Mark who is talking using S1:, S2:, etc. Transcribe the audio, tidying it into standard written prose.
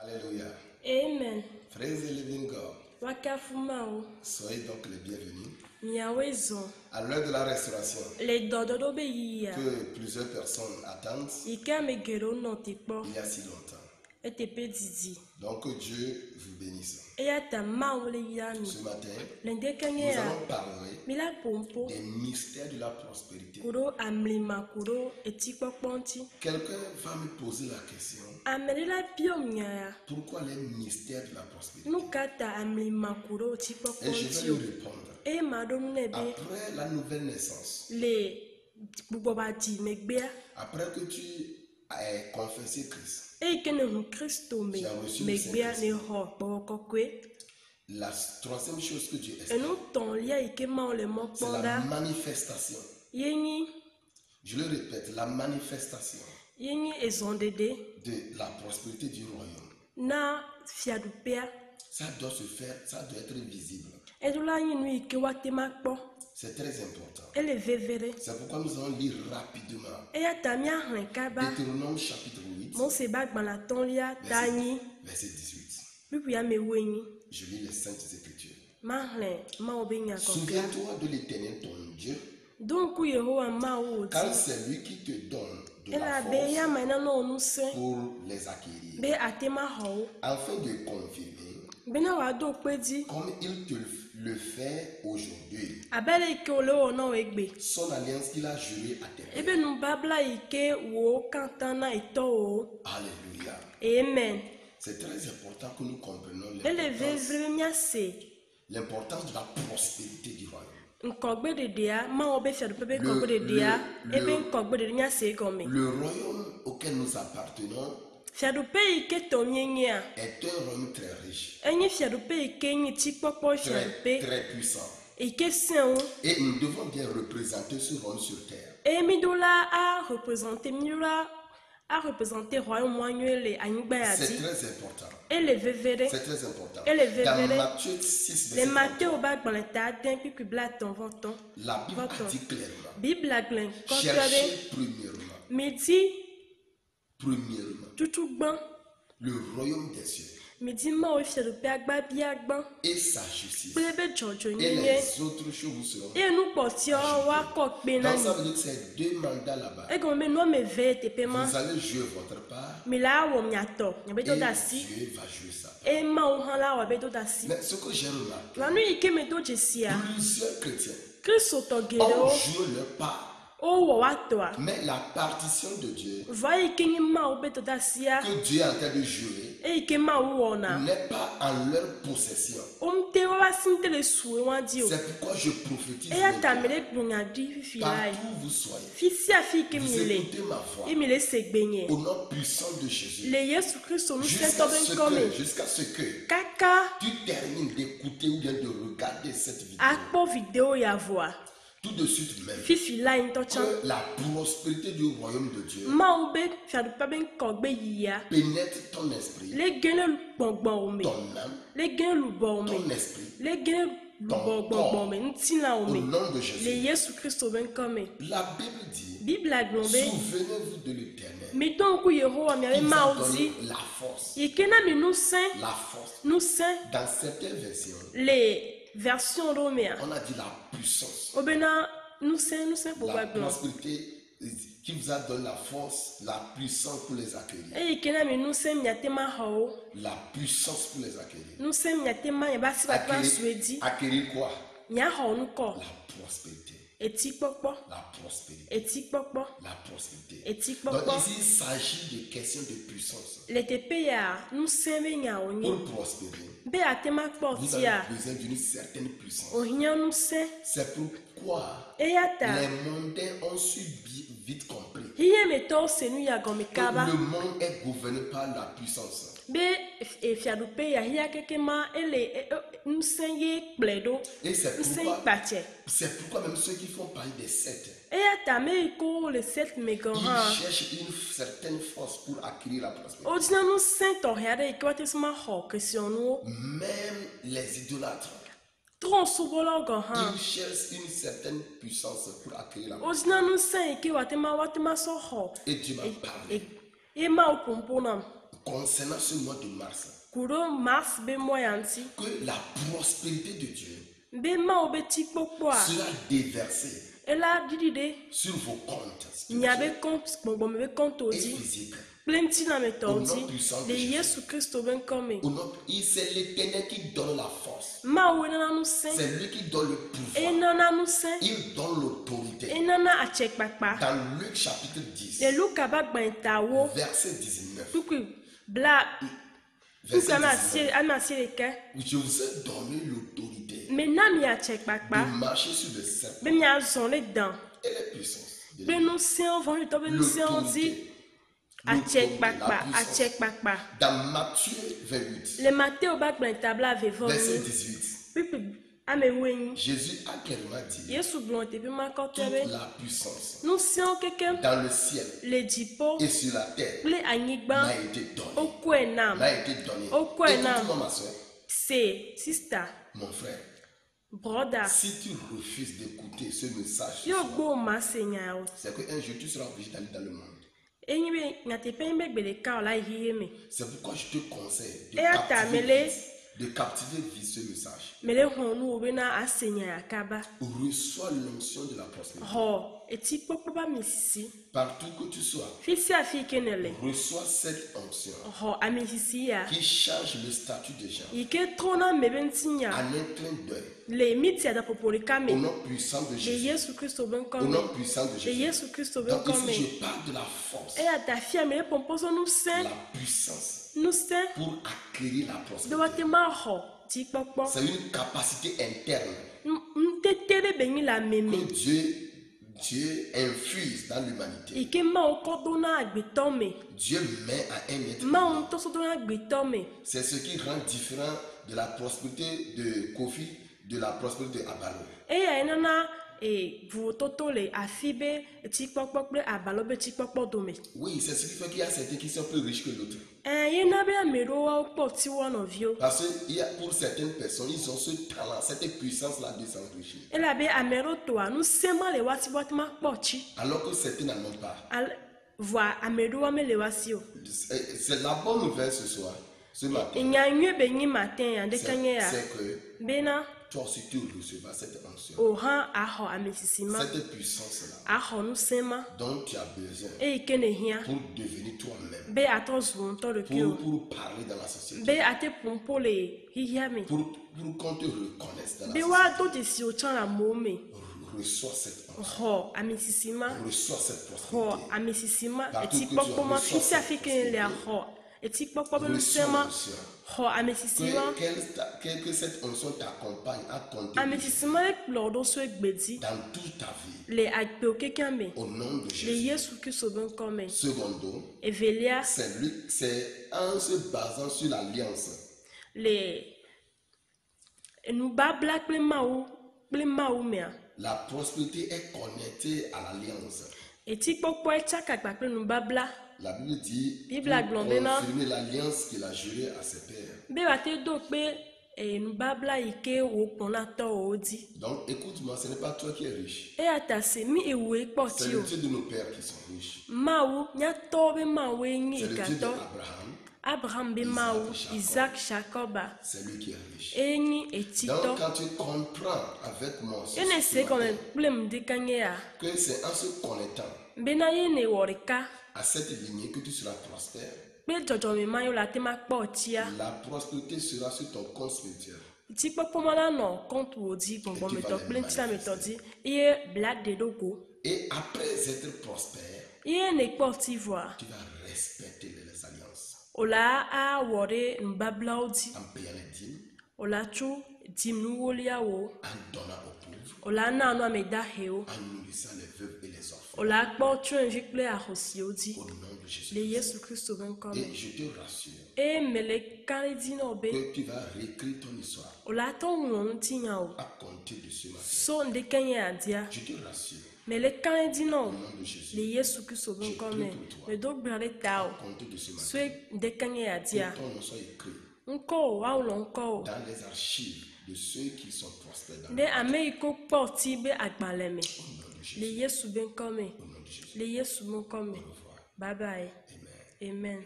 S1: Alléluia.
S2: Amen.
S1: Frères et living God,
S2: Wakafumao.
S1: soyez donc les bienvenus.
S2: Nyawezo.
S1: À l'heure de la restauration,
S2: Les dododo beya.
S1: que plusieurs personnes attendent
S2: Ika megero no tipo.
S1: il y a si longtemps.
S2: Etepe didi.
S1: Donc que Dieu vous bénisse.
S2: Eyata maule yami.
S1: Ce matin,
S2: Lendeka
S1: nous
S2: ngea.
S1: allons parler
S2: Mila pompo.
S1: des mystères de la prospérité.
S2: Kuro amlima kuro etiko ponti.
S1: Quelqu'un va me poser la question,
S2: Amelela piom nyaya.
S1: pourquoi les mystères de la prospérité?
S2: Nukata amlima kuro tiko
S1: Et je vais
S2: ponti.
S1: lui répondre.
S2: E madom nebe.
S1: Après la nouvelle naissance,
S2: Le bubobati megbea.
S1: après que tu aies confessé Christ,
S2: E kene hu Christo me. Megbea ne ho bokokwe.
S1: la troisième chose que Dieu
S2: Et
S1: espère,
S2: nous ton lia ike ma le
S1: c'est la
S2: mokponda.
S1: manifestation.
S2: Yengi.
S1: Je le répète, la manifestation
S2: Yengi ezondede.
S1: de la prospérité du royaume.
S2: Na fiadupea.
S1: Ça doit se faire, ça doit être visible.
S2: Edula yinu ike watema kpo.
S1: C'est très important.
S2: Ele vevere.
S1: C'est pourquoi nous allons lire rapidement
S2: Eya tamia hrenkaba.
S1: Deutéronome chapitre 8,
S2: Mon seba gbala ton lia tani.
S1: verset 18.
S2: Pipu ya me wenyi.
S1: Je lis les saintes écritures.
S2: Ma hlen ma obenya kokea.
S1: Souviens-toi de l'Éternel ton Dieu,
S2: Donc Yehowa ma o
S1: car
S2: di.
S1: c'est lui qui te donne de la
S2: Ela be ya
S1: force
S2: maina no nu se.
S1: pour les acquérir,
S2: Be atema ho.
S1: afin de confirmer,
S2: Bena wa do pedi.
S1: comme il te le fait aujourd'hui,
S2: Abele ike ole o no egbe.
S1: son alliance qu'il a juré à tes pères.
S2: Ebe nu babla ike wo kantana ito o.
S1: Alléluia.
S2: Amen.
S1: C'est très important que nous comprenions
S2: Ele vevre miase.
S1: l'importance de la prospérité du royaume.
S2: Nkogbe dedea ma obe fiadu pepe nkogbe dedea. Ebe nkogbe dedea miase gome.
S1: Le royaume auquel nous appartenons
S2: Fiadu pe ike to mienya.
S1: est un royaume très riche,
S2: Enyi fiadu pe ike nyi tikpokpo fiadu pe.
S1: très puissant.
S2: Ike sen.
S1: Et nous devons bien représenter ce royaume sur terre.
S2: Et Midola a représenté royaume moignuele anyigba
S1: C'est
S2: yadi.
S1: très important.
S2: Et le vevere.
S1: C'est très important.
S2: Et le
S1: Dans
S2: vevere.
S1: Matthieu 6,
S2: Le
S1: verset
S2: matin
S1: 33,
S2: au bas gbaleta den pipi blaton vanton.
S1: la Bible a dit clairement,
S2: Bible a glen kontore.
S1: cherchez premièrement,
S2: Midi tutu gban.
S1: le royaume des cieux
S2: Midi ma o fiadu pe agba bi agban.
S1: et sa justice.
S2: Plebe jojo
S1: Et
S2: nyenye.
S1: les autres choses vous seront.
S2: Et nous portions wa kok pe
S1: Donc
S2: nani.
S1: ça veut dire que c'est deux mandats là-bas.
S2: Et comme no me ve te pe ma.
S1: Vous allez jouer votre part
S2: Mi la wo miato. Nyabe
S1: et
S2: to dasi.
S1: Dieu va jouer ça.
S2: E ma o han la wa be to dasi.
S1: Mais ce que j'ai remarqué,
S2: Lanu ike me to jesia.
S1: plusieurs chrétiens
S2: Kristo to
S1: ont
S2: gero.
S1: joué leur part.
S2: O wo wa to a.
S1: Mais la partition de Dieu
S2: Va ike ni ma o be to dasi a.
S1: que Dieu est en train de jouer
S2: E ike ma o wona.
S1: n'est pas en leur possession.
S2: Omte wa sinte le suwe wa di o.
S1: C'est pourquoi je prophétise
S2: E ya
S1: maintenant,
S2: tamele gbunya di fifi lai.
S1: partout où vous soyez.
S2: Fisi a fi ike
S1: Vous
S2: mi le.
S1: écoutez ma voix
S2: E mi le segbenye.
S1: au nom puissant de Jésus.
S2: Le Yesu Kristo nu
S1: Jusqu'à
S2: sento ben kome.
S1: ce que
S2: Kaka
S1: tu termines d'écouter ou bien de regarder cette vidéo.
S2: akpo video ya voa.
S1: Tout de suite même,
S2: Fifi lai nto chan.
S1: que la prospérité du royaume de Dieu
S2: Ma o be fiadu pa ben kogbe yiya.
S1: pénètre ton esprit,
S2: Le gene gbongbon ome.
S1: ton âme,
S2: Le gene lubo ome.
S1: ton esprit,
S2: Le gene lubo gbongbon ome. Ntina
S1: au
S2: ome.
S1: nom de
S2: Le
S1: Jésus.
S2: Yesu Kristo ben kome.
S1: La Bible dit,
S2: Bible a glombe.
S1: souvenez-vous de l'Éternel.
S2: Mi don ku Yehowa mi
S1: Il
S2: ave
S1: vous
S2: ma
S1: a
S2: o di.
S1: donné la force.
S2: Ikena mi nu saint.
S1: La force.
S2: Nu saint.
S1: Dans certaines versions,
S2: Les versions romea.
S1: on a dit la puissance.
S2: Obena nu saint pour
S1: La
S2: wa glon.
S1: prospérité qui vous a donné la force, la puissance pour les accueillir.
S2: E ikena mi nu saint mi atema ho.
S1: La puissance pour les accueillir.
S2: Nu saint mi atema ya basi ba pa suedi.
S1: Acquérir quoi?
S2: Nya ho nu ko.
S1: La prospérité.
S2: Eti popo.
S1: La prospérité.
S2: Eti popo.
S1: La prospérité.
S2: Eti
S1: Donc
S2: popo.
S1: ici, il s'agit de questions de puissance.
S2: Le tepe ya nu saint be nya onye.
S1: Pour prospérer,
S2: Be atema
S1: vous
S2: portia.
S1: avez besoin d'une certaine puissance.
S2: Ohia nu saint.
S1: C'est pourquoi
S2: Eyata.
S1: les mondains ont su vite compris.
S2: Hiye me to senu ya gome
S1: Que
S2: kaba.
S1: le monde est gouverné par la puissance.
S2: Be fiadupe ya hiya keke ma ele nu saint ye pledo.
S1: Et c'est
S2: Nu saint
S1: pourquoi,
S2: pache.
S1: même ceux qui font partie des sectes,
S2: Eyata me ko le set me
S1: ils
S2: gohan.
S1: cherchent une certaine force pour acquérir la prospérité.
S2: Odina nu saint ohia ike wate sma ho question nu.
S1: Même les idolâtres,
S2: Tron subolo gohan.
S1: ils cherchent une certaine puissance pour acquérir la prospérité.
S2: Odina nu saint ike wate ma so ho.
S1: Et Dieu m'a parlé.
S2: E ma o pompona.
S1: concernant ce mois de mars,
S2: kuro mars be moyanti
S1: que la prospérité de Dieu
S2: be ma obeti popoa
S1: sera déversée
S2: ela didide
S1: sur vos comptes
S2: nyabe
S1: spirituels
S2: compte bonbon me compte
S1: et
S2: odi
S1: physiques.
S2: plenty na me
S1: Au nom
S2: todi
S1: puissant de
S2: de
S1: Jésus.
S2: Yesu Christo ben come
S1: C'est l'Éternel qui donne la force.
S2: ma wena nu sen
S1: C'est lui qui donne le pouvoir.
S2: enana nu sen
S1: Il donne l'autorité.
S2: enana achekpakpa
S1: Dans Luc chapitre 10,
S2: de Luka ba gbantawo
S1: verset 19.
S2: tuku bla tuku
S1: Verset 19.
S2: amasie leke
S1: Je vous ai donné l'autorité
S2: me na mi
S1: de
S2: achekpakpa
S1: marcher sur le serpent
S2: be mi azon le dan
S1: et les puissances. de
S2: be nu sen vonu to be nu sen di achekpakpa achekpakpa
S1: Dans Matthieu 28,
S2: le Matteo ba gbantabla
S1: verset
S2: vevoni
S1: 18,
S2: pipi amewenyi
S1: Jésus a clairement dit
S2: Yesu blonte bi ma
S1: toute
S2: kotebe
S1: la puissance
S2: nu sen keke
S1: dans le ciel
S2: le dipo
S1: et sur la terre
S2: le anyigba
S1: m'a été donnée.
S2: okwe nam
S1: M'a été donnée.
S2: Okwe nam.
S1: Écoute-moi, ma soeur,
S2: se sister
S1: mon frère,
S2: brother
S1: si tu refuses d'écouter ce message,
S2: yo gbo ma senya o
S1: c'est qu'un jour tu seras obligé d'aller dans le monde.
S2: enyi be ngate pe be gbele ka ola hiye me
S1: C'est pourquoi je te conseille
S2: Et à ta mêlée.
S1: de captiver vite ce message.
S2: mele honu obe na asenya ya kaba
S1: Reçois l'onction de la prospérité.
S2: ho eti popo ba misisi
S1: Partout que tu sois,
S2: fisi afi kenele
S1: reçois cette onction
S2: ho amisisi ya
S1: qui change le statut des gens
S2: ike trona mebe ntinya
S1: en un clin d'œil.
S2: le miti ada popolika
S1: Au
S2: me
S1: nom puissant de
S2: de
S1: Jésus.
S2: Yesu Christo ben
S1: Au
S2: come
S1: nom puissant de
S2: de
S1: Jésus.
S2: Yesu Christo ben
S1: Donc
S2: come
S1: ici, je parle de la force,
S2: e ata fia mele pomposo nu sen
S1: la puissance
S2: nu sen
S1: pour acquérir la
S2: de
S1: prospérité.
S2: wate ma ho ti popo
S1: C'est une capacité interne
S2: ntetele benyi la meme
S1: que Dieu infuse dans l'humanité.
S2: ike ma okodo na agbetɔ me
S1: Dieu met à un être
S2: ma
S1: humain.
S2: ŋutɔsɔdɔ na agbetɔ me
S1: C'est ce qui rend différent de la prospérité de Kofi, de la prospérité de Abalo.
S2: eya enana vovototo le afi be etikpɔkpɔ kple abalo be tikpɔkpɔ dome
S1: Oui, c'est ce qui fait qu'il y a certains qui sont plus riches que d'autres.
S2: yena be ameɖowo kpɔ tiwɔ nɔviwo
S1: Parce que pour certaines personnes, ils ont ce talent, cette puissance-là de s'enrichir.
S2: elabe ame ɖewo toa nusẽma le wasi wati ma kpɔ tsi
S1: Alors que certains n'en ont pas.
S2: voa ame ɖewo me le wasi o
S1: C'est la bonne nouvelle ce soir, ce matin.
S2: enya nyuie be nyi matin ya ɖeka nye ya
S1: C'est que
S2: bena
S1: toi aussi tu recevras cette onction,
S2: o hã axɔ amesisi ma
S1: cette puissance-là
S2: axɔ nusẽma
S1: dont tu as besoin
S2: eyi ke ne hiã
S1: pour devenir toi-même,
S2: be atɔ zu ŋutɔ ɖokui o
S1: pour parler dans la société,
S2: be ate ƒompo le xixia me
S1: pour qu'on te reconnaisse dans la
S2: be
S1: société.
S2: woado dzesiwo tsã le amewo me
S1: Reçois cette onction,
S2: xɔ amesisi ma
S1: reçois cette
S2: xɔ
S1: prospérité.
S2: amesisi ma
S1: Partout
S2: etikpɔkpɔ ma
S1: que tu
S2: fisia
S1: reçois
S2: fi ke ne lea xɔ etikpɔkpɔ be nusẽ ma xɔ amesisi ma
S1: Que cette onction t'accompagne à compter
S2: amesisi ma le kplɔ ɖo so egbedzi
S1: dans toute ta vie.
S2: le agbewo kekeŋ me
S1: Au nom de
S2: le
S1: Jésus.
S2: Yesu Kristo be ŋkɔ me
S1: Secondo,
S2: evelia
S1: c'est en se basant sur l'alliance
S2: le nubabla kple mawu mea
S1: la prospérité est connectée à l'alliance.
S2: etikpɔkpɔ etsaka kpa kple nubabla
S1: La Bible dit
S2: Bible
S1: pour
S2: agblɔ bena
S1: confirmer l'alliance qu'il a jurée à ses pères.
S2: be wate do kpe nubabla yi ke wokplɔ na tɔwo dzi
S1: Donc écoute-moi, ce n'est pas toi qui es riche.
S2: eya ta se mi ewoe kpɔ
S1: C'est
S2: tsi
S1: le
S2: o
S1: Dieu de nos pères qui sont riches.
S2: mawu miatɔwo be mawoe nye
S1: C'est le Dieu
S2: igatɔ
S1: d'Abraham.
S2: abraham be mawu isaac jacoba
S1: C'est lui qui est riche.
S2: enyi
S1: Donc
S2: etitɔ
S1: quand tu comprends avec moi ce
S2: ene se
S1: matin,
S2: gɔme kple mu ɖeka nye ya
S1: que c'est en se connectant
S2: bena ye ne wɔ ɖeka
S1: à cette lignée que tu seras prospère.
S2: kple dzɔdzɔme ma yo le ate ma kpɔ tsia
S1: La prospérité sera sur ton compte spirituel.
S2: tsikpɔkpɔ ma la nɔ kɔntu wo dzi gbɔngbɔmetɔ kple ŋutilametɔ dzi eye bla de ɖo go
S1: Et après être prospère,
S2: ye ne kpɔ ti voa
S1: tu vas respecter les alliances
S2: o la awɔ ɖe nubablawo dzi
S1: en payant les dîmes,
S2: o la tso dzinuwoliawo
S1: en donnant aux pauvres,
S2: o la na nu ame dahewo
S1: en nourrissant les veuves et les orphelins.
S2: o la kpɔ tsyɔ̃evi kple ahosiwo dzi
S1: Au nom de Jésus.
S2: le Yesu Kristo be ŋkɔ me
S1: Et je te rassure
S2: eye mele ka ɖe dzi na wo be
S1: que tu vas réécrire ton histoire
S2: o la tɔ ŋlɔ ŋutinya o
S1: à compter de ce matin.
S2: so ŋdeke nye adia
S1: Je te rassure
S2: mele ka ɖe dzi na
S1: au
S2: o
S1: nom de Jésus.
S2: le Yesu Kristo be ŋkɔ me medo gblea ɖe ta
S1: À
S2: o
S1: compter de ce
S2: so
S1: matin.
S2: ŋdeke nye adia
S1: Que ton nom soit écrit
S2: ŋkɔ o awolɔ ŋkɔ o
S1: dans les archives de ceux qui sont prospères dans
S2: ɖe ame yi ko kpɔ ti be agbalẽ me
S1: le nom de Jésus.
S2: le Yesu be ŋkɔ me
S1: Au nom de Jésus.
S2: le Yesu be ŋkɔ me
S1: Au revoir.
S2: bye bye
S1: Amen.
S2: amen.